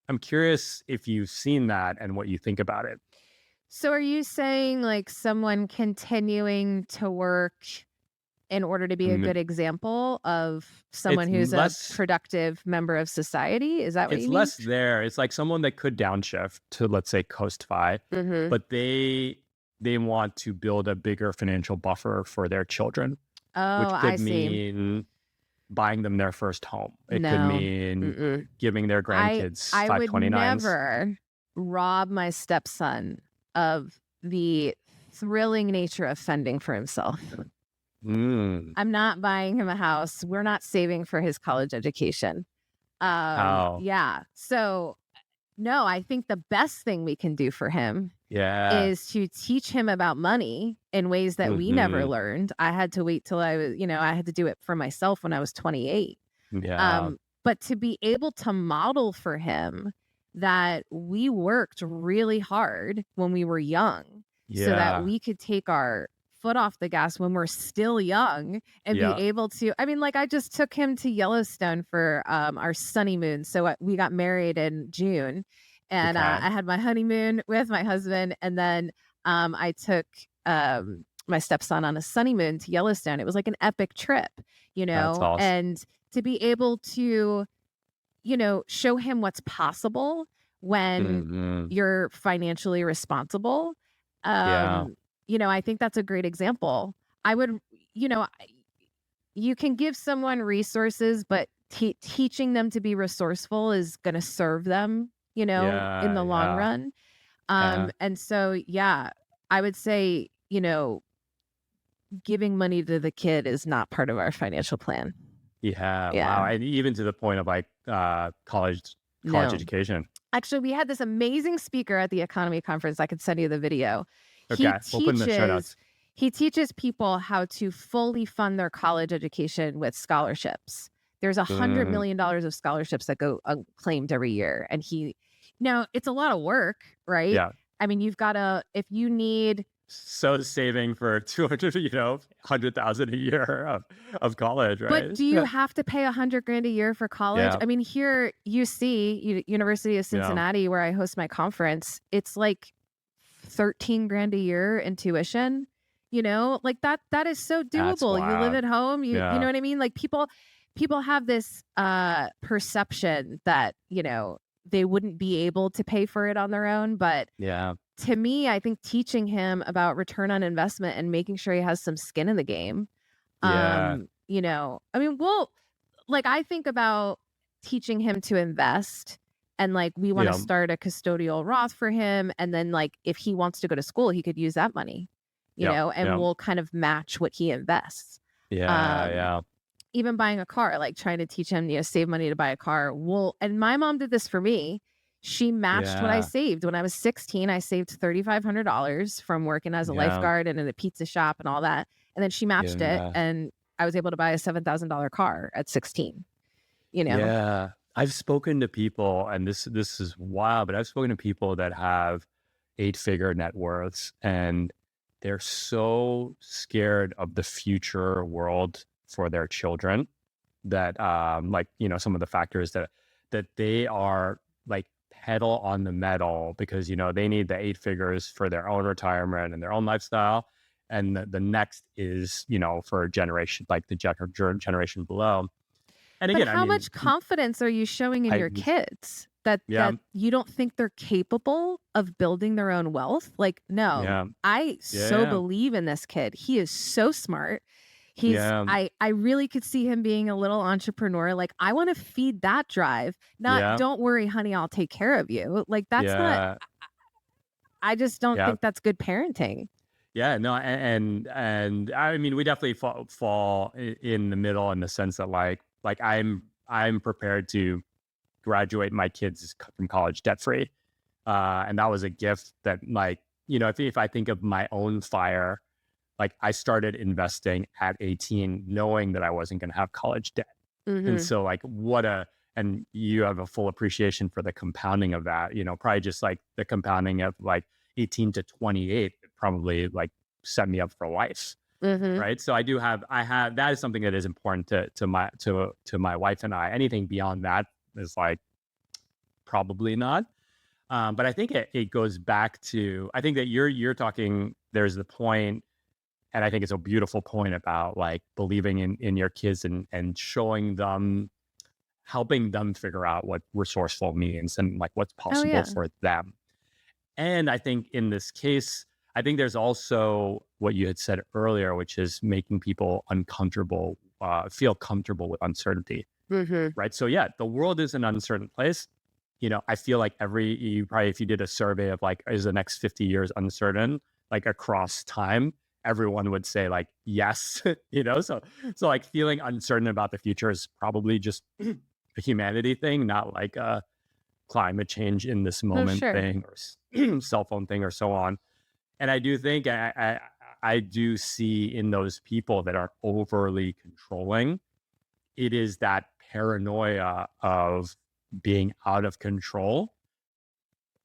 I'm curious if you've seen that and what you think about it. So are you saying like someone continuing to work in order to be a good example of someone who's a productive member of society? Is that what you mean? It's less there. It's like someone that could downshift to, let's say, coast-fi, but they want to build a bigger financial buffer for their children, which could mean buying them their first home. It could mean giving their grandkids 529s. I would never rob my stepson of the thrilling nature of fending for himself. I'm not buying him a house. We're not saving for his college education. Yeah. So, no, I think the best thing we can do for him is to teach him about money in ways that we never learned. I had to wait till I was, I had to do it for myself when I was 28. But to be able to model for him that we worked really hard when we were young so that we could take our foot off the gas when we're still young and be able to, I just took him to Yellowstone for our honeymoon. So we got married in June, and I had my honeymoon with my husband, and then I took my stepson on a honeymoon to Yellowstone. It was like an epic trip, That's awesome. And to be able to, show him what's possible when you're financially responsible. I think that's a great example. I would, you can give someone resources, but teaching them to be resourceful is going to serve them, in the long run. And so, I would say, giving money to the kid is not part of our financial plan. Wow. And even to the point of like college education. Actually, we had this amazing speaker at the economy conference. I could send you the video. Okay, we'll put in the show notes. He teaches people how to fully fund their college education with scholarships. There's $100 million of scholarships that go unclaimed every year. And it's a lot of work, right? Yeah. You've got to, if you need... So saving for 200, 100,000 a year of college, right? But do you have to pay $100,000 a year for college? Yeah. Here, University of Cincinnati, where I host my conference, it's like $13,000 a year in tuition. That is so doable. You live at home. You know what I mean? Like people have this perception that they wouldn't be able to pay for it on their own. But to me, I think teaching him about return on investment and making sure he has some skin in the game. I think about teaching him to invest. And we want to start a custodial Roth for him. And then if he wants to go to school, he could use that money, we'll kind of match what he invests. Even buying a car, trying to teach him, save money to buy a car. And my mom did this for me. She matched what I saved. When I was 16, I saved $3,500 from working as a lifeguard and in a pizza shop and all that. And then she matched it. And I was able to buy a $7,000 car at 16, Yeah. I've spoken to people, and this is wild, but I've spoken to people that have 8-figure net worths, and they're so scared of the future world for their children that, some of the factors that they are like pedal on the metal because, they need the 8 figures for their own retirement and their own lifestyle. And the next is, for a generation, like the generation below. And again, how much confidence are you showing in your kids that you don't think they're capable of building their own wealth? I so believe in this kid. He is so smart. I really could see him being a little entrepreneur. I want to feed that drive. Not, don't worry, honey, I'll take care of you. That's not, I just don't think that's good parenting. Yeah, no. And we definitely fall in the middle in the sense that I'm I'm prepared to graduate my kids from college debt free. And that was a gift that, like, if I think of my own FIRE, like, I started investing at 18, knowing that I wasn't going to have college debt. And so, like, and you have a full appreciation for the compounding of that, probably just like the compounding of like 18 to 28, probably like set me up for life. Right. So that is something that is important to my wife and I. Anything beyond that is like, probably not. But I think it goes back to, I think that you're talking, there's the point, and I think it's a beautiful point about like believing in your kids and showing them, helping them figure out what resourceful means and like what's possible for them. And I think in this case, I think there's also what you had said earlier, which is making people uncomfortable, feel comfortable with uncertainty. Right. So yeah, the world is an uncertain place. I feel like if you did a survey of like, is the next 50 years uncertain, like across time, everyone would say like, yes, so like feeling uncertain about the future is probably just a humanity thing, not like a climate change in this moment thing or cell phone thing or so on. And I do think I do see in those people that are overly controlling, it is that paranoia of being out of control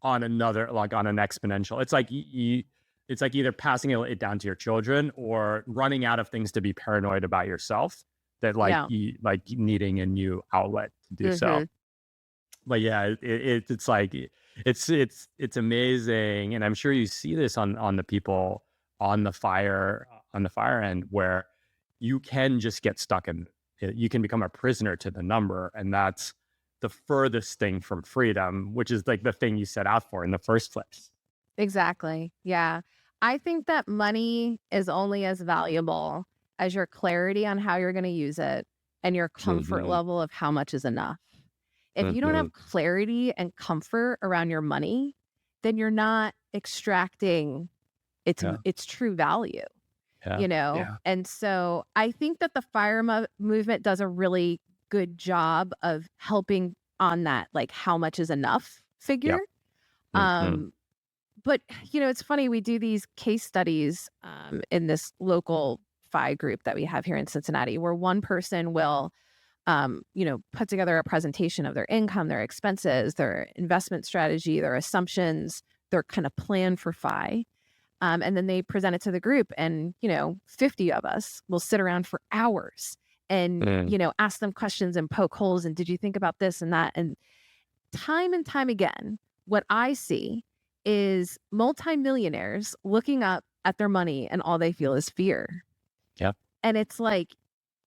on an exponential. It's like it's like either passing it down to your children or running out of things to be paranoid about yourself, that like like needing a new outlet to do so. But yeah, it's like it's amazing, and I'm sure you see this on the people on the FIRE end, where you can just get stuck in, you can become a prisoner to the number, and that's the furthest thing from freedom, which is like the thing you set out for in the first place. Exactly. Yeah. I think that money is only as valuable as your clarity on how you're going to use it and your comfort level of how much is enough. If you don't have clarity and comfort around your money, then you're not extracting its true value. And so I think that the FIRE movement does a really good job of helping on that, like, how much is enough figure. But it's funny, we do these case studies in this local FI group that we have here in Cincinnati, where one person will put together a presentation of their income, their expenses, their investment strategy, their assumptions, their kind of plan for FI. And then they present it to the group, and 50 of us will sit around for hours and ask them questions and poke holes, and did you think about this and that? And time again, what I see is multimillionaires looking up at their money and all they feel is fear. And it's like,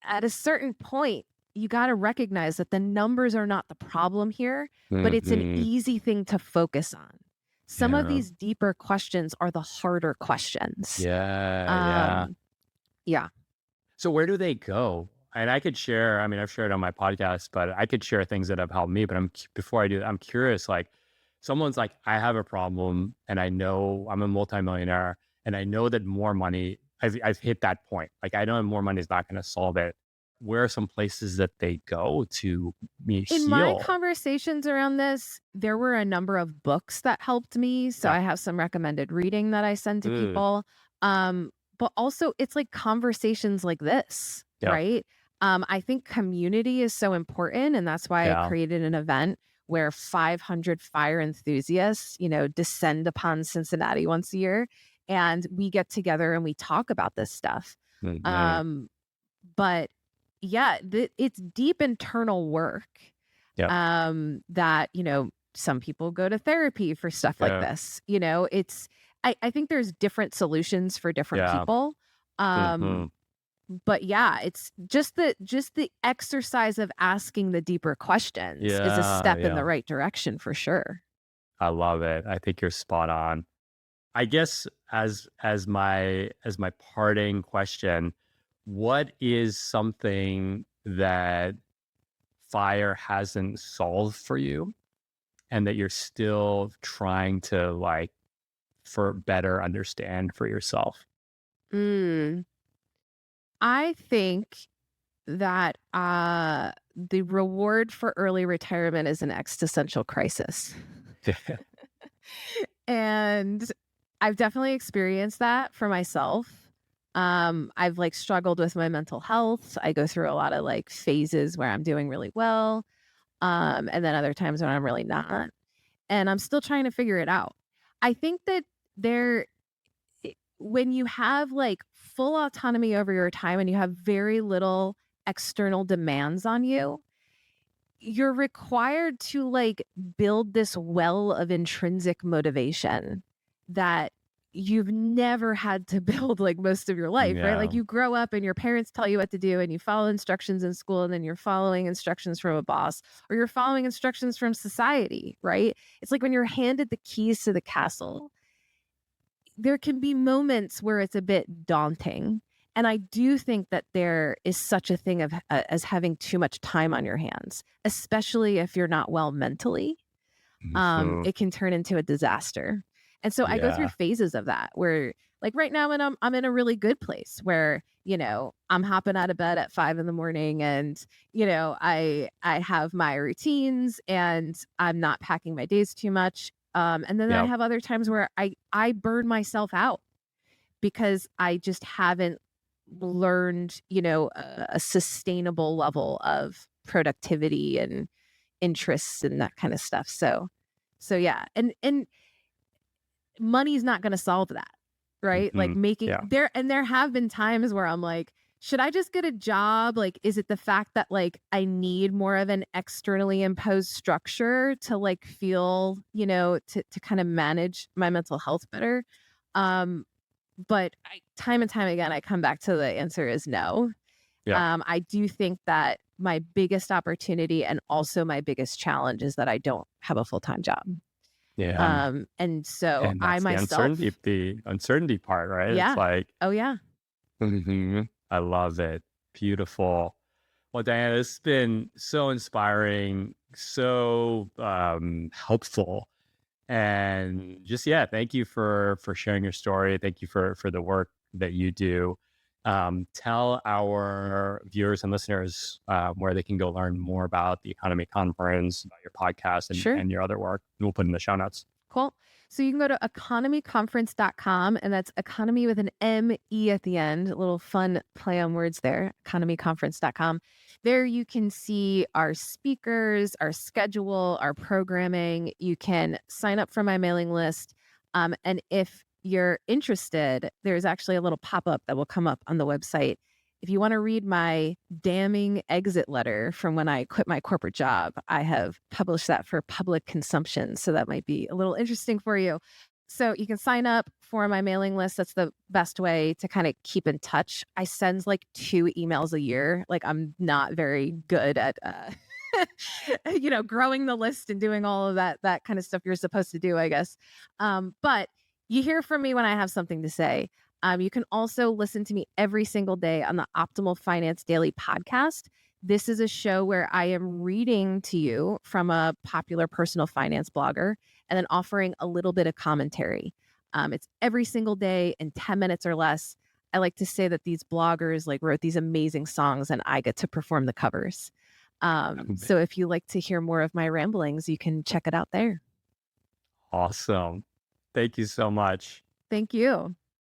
at a certain point, you got to recognize that the numbers are not the problem here, but it's an easy thing to focus on. Some of these deeper questions are the harder questions. Yeah. So where do they go? And I could share, I mean, I've shared on my podcast, but I could share things that have helped me. But before I do, I'm curious, like, someone's like, I have a problem and I know I'm a multimillionaire and I know that more money, I've hit that point. Like, I know more money is not going to solve it. Where are some places that they go to heal? In my conversations around this, there were a number of books that helped me. So I have some recommended reading that I send to people. But also it's like conversations like this, right? I think community is so important. And that's why I created an event where 500 FIRE enthusiasts, descend upon Cincinnati once a year. And we get together and we talk about this stuff. But yeah, it's deep internal work that, some people go to therapy for stuff like this. I think there's different solutions for different people. But yeah, it's just the exercise of asking the deeper questions is a step in the right direction for sure. I love it. I think you're spot on. I guess as my parting question, what is something that FIRE hasn't solved for you and that you're still trying to for better understand for yourself? I think that the reward for early retirement is an existential crisis. And I've definitely experienced that for myself. I've like struggled with my mental health. I go through a lot of like phases where I'm doing really well, and then other times when I'm really not. And I'm still trying to figure it out. I think that there, when you have like full autonomy over your time and you have very little external demands on you, you're required to like build this well of intrinsic motivation that you've never had to build like most of your life, right? Like Yeah. you grow up and your parents tell you what to do and you follow instructions in school and then you're following instructions from a boss or you're following instructions from society, right? It's like when you're handed the keys to the castle, there can be moments where it's a bit daunting. And I do think that there is such a thing of as having too much time on your hands, especially if you're not well mentally. Mhm. It can turn into a disaster. And so I go through Yeah. phases of that where like right now when I'm in a really good place where, you know, I'm hopping out of bed at 5 a.m. and, you know, I have my routines and I'm not packing my days too much. And then I Yep. have other times where I burn myself out because I just haven't learned, you know, a sustainable level of productivity and interests and that kind of stuff. So yeah. And money's not going to solve that, right? Like Mhm. making Yeah. there have been times where I'm like, should I just get a job? Like, is it the fact that like I need more of an externally imposed structure to like feel, you know, to kind of manage my mental health better? But time and time again, I come back to the answer is no. Yeah. I do think that my biggest opportunity and also my biggest challenge is that I don't have a full-time job. Yeah. And so And I that's myself, the uncertainty part, right? It's yeah. like, Oh yeah. mhm, I love it. Beautiful. Well, Diana, it's been so inspiring, so helpful. And just yeah, thank you for sharing your story. Thank you for the work that you do. Tell our viewers and listeners where they can go learn more about the Economy Conference, about your podcast, Sure. and your other work. We'll put in the show notes. Cool. So you can go to economyconference.com and that's economy with an M-E at the end. A little fun play on words there. Economyconference.com. There you can see our speakers, our schedule, our programming. You can sign up for my mailing list. And if you're interested, there's actually a little pop-up that will come up on the website. If you want to read my damning exit letter from when I quit my corporate job, I have published that for public consumption. So that might be a little interesting for you. So you can sign up for my mailing list. That's the best way to kind of keep in touch. I send like 2 emails a year. Like I'm not very good at, you know, growing the list and doing all of that kind of stuff you're supposed to do, I guess. But you hear from me when I have something to say. You can also listen to me every single day on the Optimal Finance Daily podcast. This is a show where I am reading to you from a popular personal finance blogger and then offering a little bit of commentary. It's every single day in 10 minutes or less. I like to say that these bloggers like wrote these amazing songs and I get to perform the covers. So if you like to hear more of my ramblings, you can check it out there. Awesome. Thank you so much. Thank you.